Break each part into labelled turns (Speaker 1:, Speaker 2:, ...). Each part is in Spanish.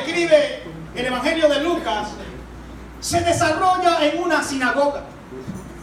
Speaker 1: escribe el Evangelio de Lucas se desarrolla en una sinagoga.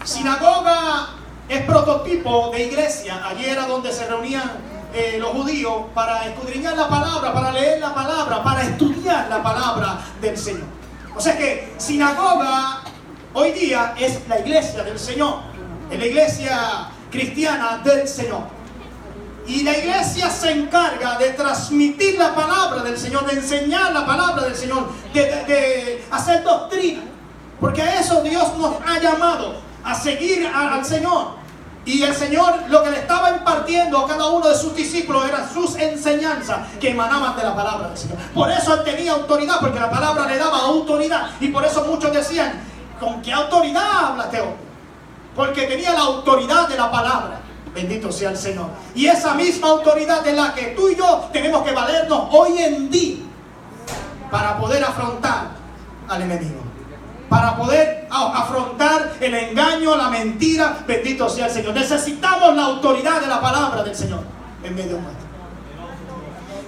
Speaker 1: Sinagoga es prototipo de iglesia. Allí era donde se reunían los judíos para escudriñar la palabra, para leer la palabra, para estudiar la palabra del Señor. O sea que sinagoga hoy día es la iglesia del Señor, es la iglesia cristiana del Señor. Y la iglesia se encarga de transmitir la palabra del Señor, de enseñar la palabra del Señor, de hacer doctrina. Porque a eso Dios nos ha llamado, a seguir al Señor. Y el Señor lo que le estaba impartiendo a cada uno de sus discípulos eran sus enseñanzas que emanaban de la palabra del Señor. Por eso él tenía autoridad, porque la palabra le daba autoridad. Y por eso muchos decían, ¿con qué autoridad habla este hombre? Porque tenía la autoridad de la palabra. Bendito sea el Señor. Y esa misma autoridad de la que tú y yo tenemos que valernos hoy en día para poder afrontar al enemigo, para poder afrontar el engaño, la mentira. Bendito sea el Señor. Necesitamos la autoridad de la palabra del Señor en medio nuestro.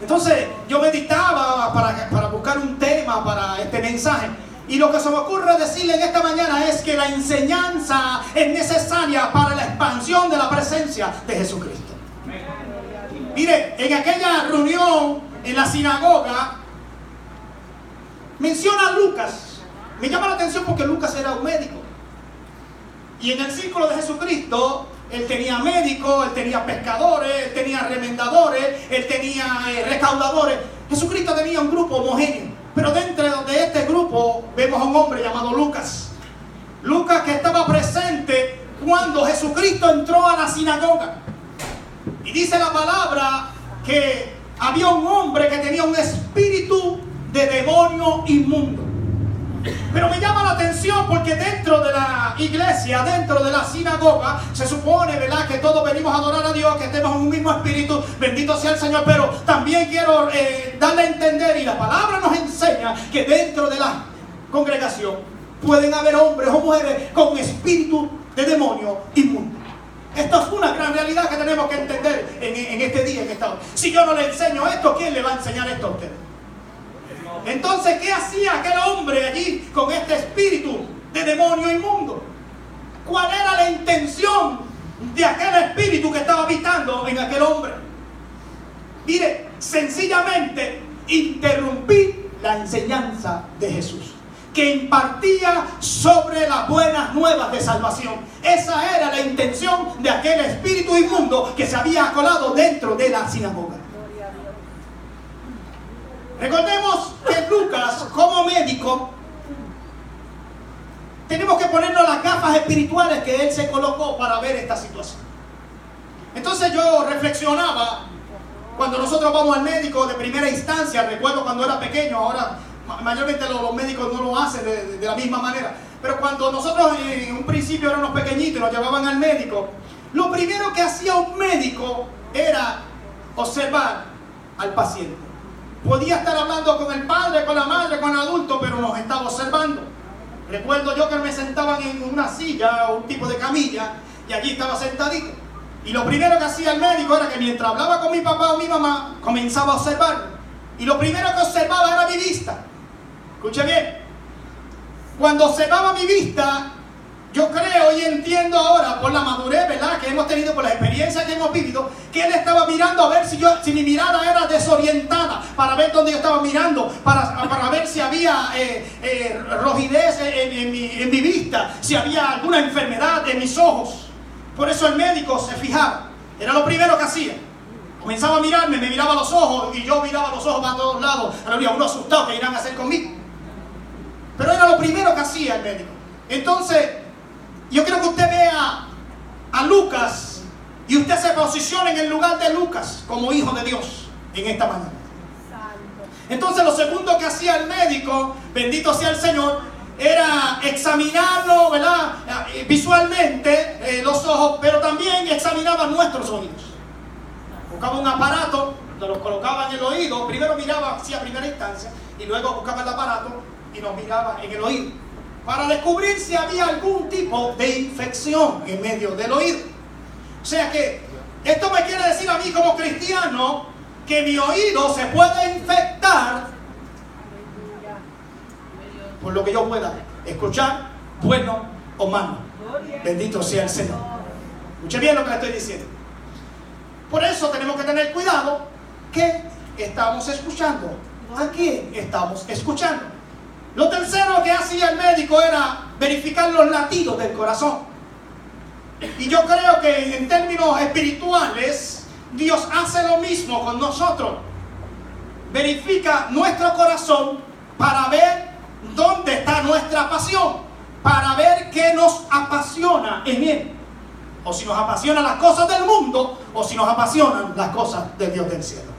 Speaker 1: Entonces yo meditaba para buscar un tema para este mensaje. Y lo que se me ocurre decirle en esta mañana es que la enseñanza es necesaria para la expansión de la presencia de Jesucristo. Mire, en aquella reunión en la sinagoga menciona a Lucas. Me llama la atención porque Lucas era un médico. Y en el círculo de Jesucristo, él tenía médicos, él tenía pescadores, él tenía remendadores, él tenía recaudadores. Jesucristo tenía un grupo homogéneo. Pero dentro de este grupo vemos a un hombre llamado Lucas. Lucas, que estaba presente cuando Jesucristo entró a la sinagoga. Y dice la palabra que había un hombre que tenía un espíritu de demonio inmundo. Pero me llama la atención porque dentro de la iglesia, dentro de la sinagoga, se supone, ¿verdad?, que todos venimos a adorar a Dios, que estemos en un mismo espíritu. Bendito sea el Señor. Pero también quiero darle a entender, y la palabra nos enseña, que dentro de la congregación pueden haber hombres o mujeres con espíritu de demonio inmundo. Esto es una gran realidad que tenemos que entender en este día, en esta hora. Si yo no le enseño esto, ¿quién le va a enseñar esto a usted? Entonces, ¿qué hacía aquel hombre allí con este espíritu de demonio inmundo? ¿Cuál era la intención de aquel espíritu que estaba habitando en aquel hombre? Mire, sencillamente interrumpir la enseñanza de Jesús, que impartía sobre las buenas nuevas de salvación. Esa era la intención de aquel espíritu inmundo que se había colado dentro de la sinagoga. Recordemos que Lucas, como médico, tenemos que ponernos las gafas espirituales que él se colocó para ver esta situación. Entonces yo reflexionaba, cuando nosotros vamos al médico de primera instancia, recuerdo cuando era pequeño, ahora mayormente los médicos no lo hacen de la misma manera, pero cuando nosotros en un principio éramos pequeñitos y nos llevaban al médico, lo primero que hacía un médico era observar al paciente. Podía estar hablando con el padre, con la madre, con el adulto, pero nos estaba observando. Recuerdo yo que me sentaban en una silla o un tipo de camilla y allí estaba sentadito. Y lo primero que hacía el médico era que mientras hablaba con mi papá o mi mamá, comenzaba a observarlo. Y lo primero que observaba era mi vista. Escuche bien. Cuando observaba mi vista, yo creo y entiendo ahora, por la madurez, ¿verdad?, que hemos tenido, por la experiencia que hemos vivido, que él estaba mirando a ver si mi mirada era desorientada, para ver dónde yo estaba mirando, para ver si había rojidez en mi vista, si había alguna enfermedad en mis ojos. Por eso el médico se fijaba. Era lo primero que hacía. Comenzaba a mirarme, me miraba a los ojos, y yo miraba los ojos para todos lados. Había uno asustado que irán a hacer conmigo. Pero era lo primero que hacía el médico. Entonces, yo quiero que usted vea a Lucas y usted se posicione en el lugar de Lucas como hijo de Dios en esta mañana. Entonces, lo segundo que hacía el médico, bendito sea el Señor, era examinarlo, ¿verdad?, visualmente, los ojos, pero también examinaba nuestros oídos. Buscaba un aparato, nos lo colocaba en el oído. Primero miraba así a primera instancia y luego buscaba el aparato y nos miraba en el oído, para descubrir si había algún tipo de infección en medio del oído. O sea que esto me quiere decir a mí como cristiano que mi oído se puede infectar por lo que yo pueda escuchar, bueno o malo. Bendito sea el Señor. Escuche bien lo que le estoy diciendo. Por eso tenemos que tener cuidado que estamos escuchando. ¿A quién estamos escuchando? Lo tercero que hacía el médico era verificar los latidos del corazón. Y yo creo que en términos espirituales, Dios hace lo mismo con nosotros. Verifica nuestro corazón para ver dónde está nuestra pasión, para ver qué nos apasiona en Él. O si nos apasionan las cosas del mundo, o si nos apasionan las cosas del Dios del cielo.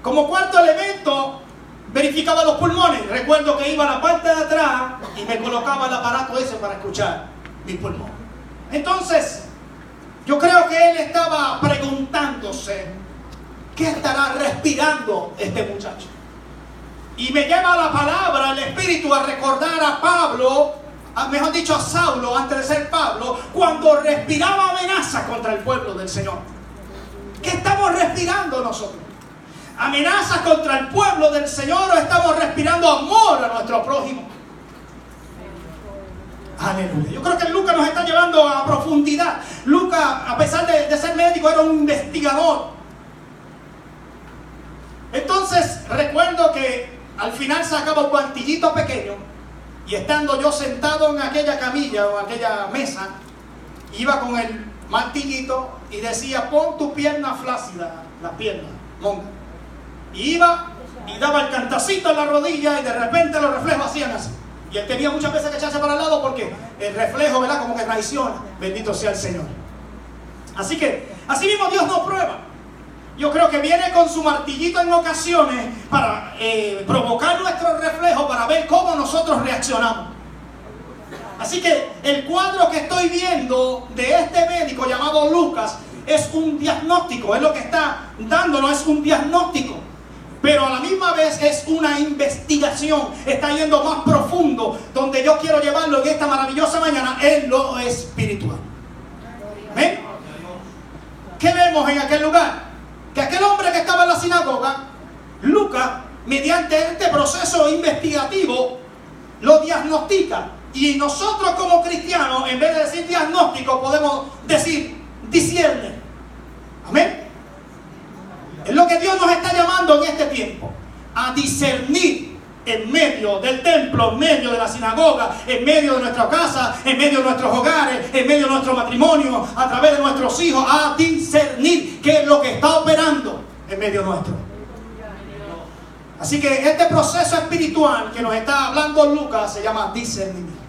Speaker 1: Como cuarto elemento, verificaba los pulmones. Recuerdo que iba a la parte de atrás y me colocaba el aparato ese para escuchar mis pulmones. Entonces, yo creo que él estaba preguntándose, ¿qué estará respirando este muchacho? Y me lleva la palabra, el Espíritu, a recordar a Pablo, mejor dicho a Saulo, antes de ser Pablo, cuando respiraba amenaza contra el pueblo del Señor. ¿Qué estamos respirando nosotros? ¿Amenazas contra el pueblo del Señor o estamos respirando amor a nuestro prójimo? Aleluya. Yo creo que Lucas nos está llevando a profundidad. Lucas, a pesar de ser médico, era un investigador. Entonces, recuerdo que al final sacaba un guantillito pequeño y estando yo sentado en aquella camilla o aquella mesa, iba con el martillito y decía, pon tu pierna flácida, la pierna, monga. Y iba y daba el cantacito en la rodilla y de repente los reflejos hacían así. Y él tenía muchas veces que echarse para el lado porque el reflejo, ¿verdad?, como que traiciona. Bendito sea el Señor. Así que, así mismo Dios nos prueba. Yo creo que viene con su martillito en ocasiones para provocar nuestro reflejo, para ver cómo nosotros reaccionamos. Así que el cuadro que estoy viendo de este médico llamado Lucas es un diagnóstico. Es lo que está dándonos, es un diagnóstico. Pero a la misma vez es una investigación. Está yendo más profundo, donde yo quiero llevarlo en esta maravillosa mañana en lo espiritual. ¿Ven? ¿Qué vemos en aquel lugar? Que aquel hombre que estaba en la sinagoga, Lucas, mediante este proceso investigativo, lo diagnostica. Y nosotros como cristianos, en vez de decir diagnóstico, podemos decir discierne. Amén. Es lo que Dios nos está llamando en este tiempo, a discernir en medio del templo, en medio de la sinagoga, en medio de nuestra casa, en medio de nuestros hogares, en medio de nuestro matrimonio, a través de nuestros hijos, a discernir qué es lo que está operando en medio nuestro. Así que este proceso espiritual que nos está hablando Lucas se llama discernimiento.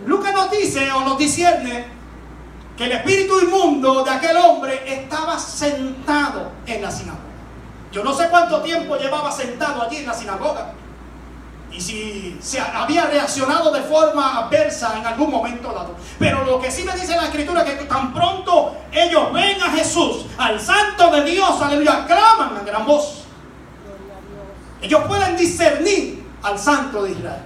Speaker 1: Lucas nos dice o nos discierne que el espíritu inmundo de aquel hombre estaba sentado en la sinagoga. Yo no sé cuánto tiempo llevaba sentado allí en la sinagoga y si se había reaccionado de forma adversa en algún momento dado. Pero lo que sí me dice la Escritura es que tan pronto ellos ven a Jesús, al Santo de Dios, aleluya, claman a gran voz. Ellos pueden discernir al Santo de Israel.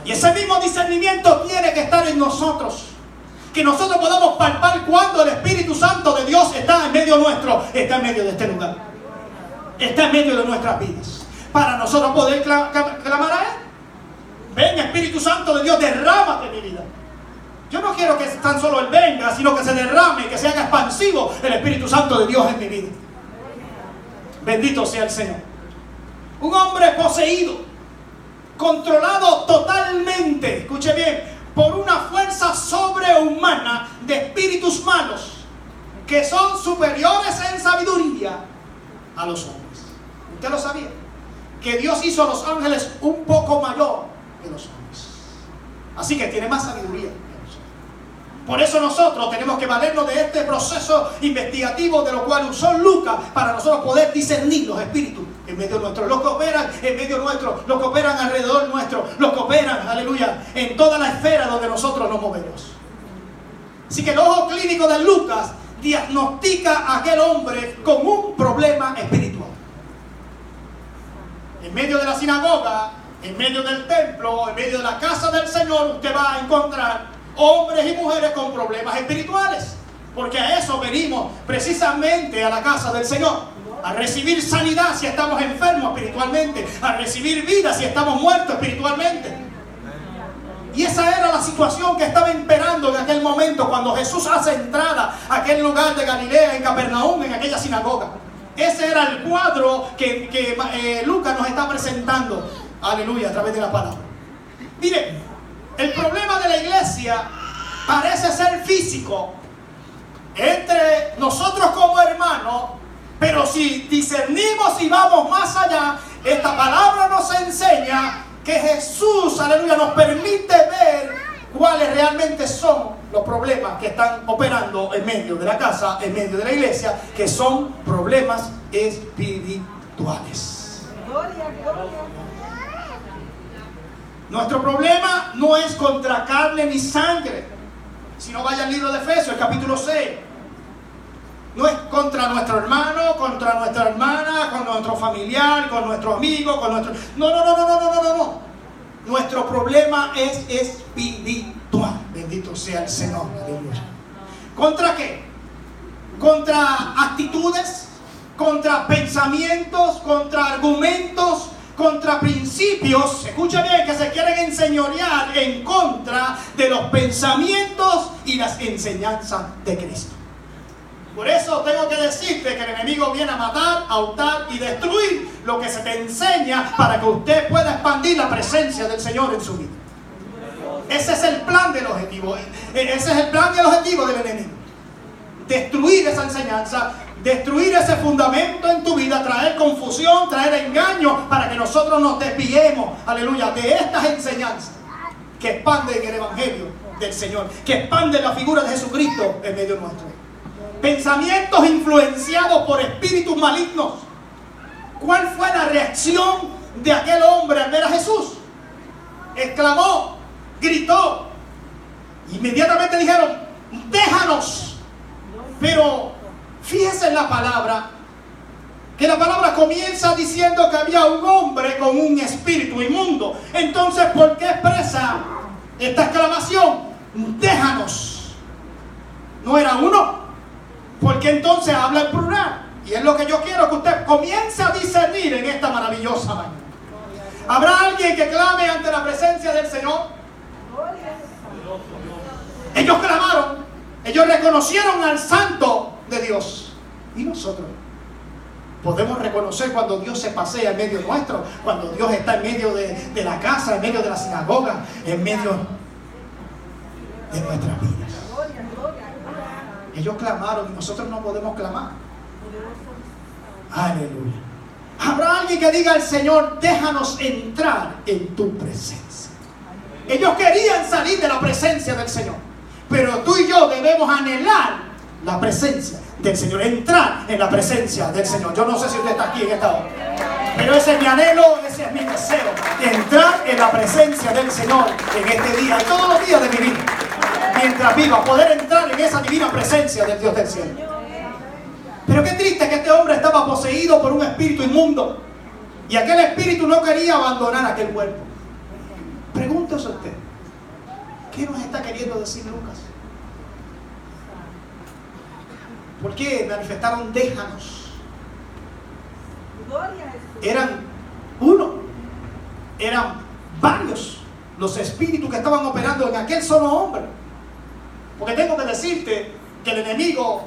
Speaker 1: Y ese mismo discernimiento tiene que estar en nosotros. Que nosotros podamos palpar cuando el Espíritu Santo de Dios está en medio nuestro, está en medio de este lugar, está en medio de nuestras vidas, para nosotros poder clamar a Él. Ven, Espíritu Santo de Dios, derrámate en mi vida. Yo no quiero que tan solo Él venga, sino que se derrame, que se haga expansivo el Espíritu Santo de Dios en mi vida. Bendito sea el Señor. Un hombre poseído, controlado totalmente, escuche bien, por una fuerza sobrehumana de espíritus malos que son superiores en sabiduría a los hombres. ¿Usted lo sabía? Que Dios hizo a los ángeles un poco mayor que los hombres. Así que tiene más sabiduría que nosotros. Por eso nosotros tenemos que valernos de este proceso investigativo de lo cual usó Lucas para nosotros poder discernir los espíritus en medio nuestro, los que operan en medio nuestro, los que operan alrededor nuestro, los que operan, aleluya, en toda la esfera donde nosotros nos movemos. Así que el ojo clínico de Lucas diagnostica a aquel hombre con un problema espiritual. En medio de la sinagoga, en medio del templo, en medio de la casa del Señor, usted va a encontrar hombres y mujeres con problemas espirituales. Porque a eso venimos precisamente a la casa del Señor. a recibir sanidad si estamos enfermos espiritualmente, a recibir vida si estamos muertos espiritualmente. Y esa era la situación que estaba imperando en aquel momento cuando Jesús hace entrada a aquel lugar de Galilea, en Capernaum, en aquella sinagoga. Ese era el cuadro que Lucas nos está presentando, aleluya, a través de la palabra. Mire, el problema de la iglesia parece ser físico entre nosotros como hermanos, pero si discernimos y vamos más allá, esta palabra nos enseña que Jesús, aleluya, nos permite ver cuáles realmente son los problemas que están operando en medio de la casa, en medio de la iglesia, que son problemas espirituales. Nuestro problema no es contra carne ni sangre. Si no, vaya al libro de Efesios, el capítulo 6. No es contra nuestro hermano, contra nuestra hermana, con nuestro familiar, con nuestro amigo, con nuestro... No. Nuestro problema es espiritual. Bendito sea el Señor. Aleluya. ¿Contra qué? Contra actitudes, contra pensamientos, contra argumentos, contra principios, escucha bien, que se quieren enseñorear en contra de los pensamientos y las enseñanzas de Cristo. Por eso tengo que decirte que el enemigo viene a matar, a hurtar y destruir lo que se te enseña para que usted pueda expandir la presencia del Señor en su vida. Ese es el plan del objetivo. Ese es el plan y el objetivo del enemigo. Destruir esa enseñanza, destruir ese fundamento en tu vida, traer confusión, traer engaño para que nosotros nos desviemos, aleluya, de estas enseñanzas que expanden el evangelio del Señor, que expanden la figura de Jesucristo en medio nuestro. Pensamientos influenciados por espíritus malignos. ¿Cuál fue la reacción de aquel hombre al ver a Jesús? Exclamó, gritó. Inmediatamente dijeron, déjanos. Pero fíjense en la palabra, que la palabra comienza diciendo que había un hombre con un espíritu inmundo. Entonces, ¿por qué expresa esta exclamación? Déjanos. ¿No era uno? Porque entonces habla en plural. Y es lo que yo quiero que usted comience a discernir en esta maravillosa mañana. ¿Habrá alguien que clame ante la presencia del Señor? Ellos clamaron. Ellos reconocieron al Santo de Dios. Y nosotros podemos reconocer cuando Dios se pasea en medio nuestro, cuando Dios está en medio de la casa, en medio de la sinagoga, en medio de nuestras vidas. Ellos clamaron y nosotros no podemos clamar. Aleluya. Habrá alguien que diga al Señor, déjanos entrar en tu presencia. Ellos querían salir de la presencia del Señor, pero tú y yo debemos anhelar la presencia del Señor, entrar en la presencia del Señor. Yo no sé si usted está aquí en esta hora, pero ese es mi anhelo, ese es mi deseo, entrar en la presencia del Señor en este día y todos los días de mi vida, mientras viva, poder entrar en esa divina presencia del Dios del cielo. Pero qué triste que este hombre estaba poseído por un espíritu inmundo y aquel espíritu no quería abandonar aquel cuerpo. Pregúntese usted, ¿qué nos está queriendo decir Lucas? ¿Por qué manifestaron déjanos? Eran uno, eran varios los espíritus que estaban operando en aquel solo hombre. Porque tengo que decirte que el enemigo,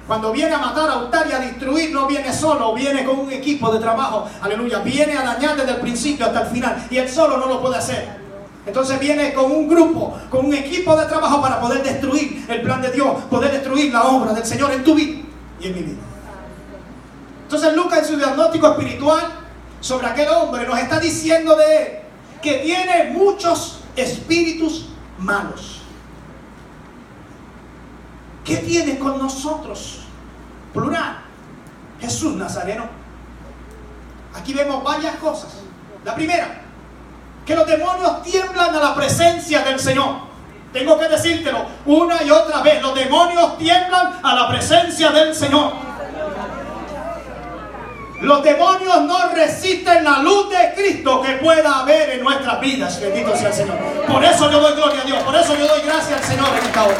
Speaker 1: cuando viene a matar, a hurtar y a destruir, no viene solo, viene con un equipo de trabajo. Aleluya, viene a dañar desde el principio hasta el final. Y él solo no lo puede hacer. Entonces viene con un grupo, con un equipo de trabajo para poder destruir el plan de Dios, poder destruir la obra del Señor en tu vida y en mi vida. Entonces Lucas, en su diagnóstico espiritual sobre aquel hombre, nos está diciendo de él que tiene muchos espíritus malos. ¿Qué tiene con nosotros? Plural. Jesús Nazareno. Aquí vemos varias cosas. La primera, que los demonios tiemblan a la presencia del Señor. Tengo que decírtelo una y otra vez. Los demonios tiemblan a la presencia del Señor. Los demonios no resisten la luz de Cristo que pueda haber en nuestras vidas. Bendito sea el Señor. Por eso yo doy gloria a Dios. Por eso yo doy gracias al Señor en esta hora.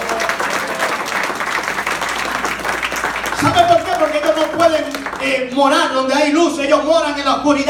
Speaker 1: ¿Sabe por qué? Porque ellos no pueden morar donde hay luz, ellos moran en la oscuridad.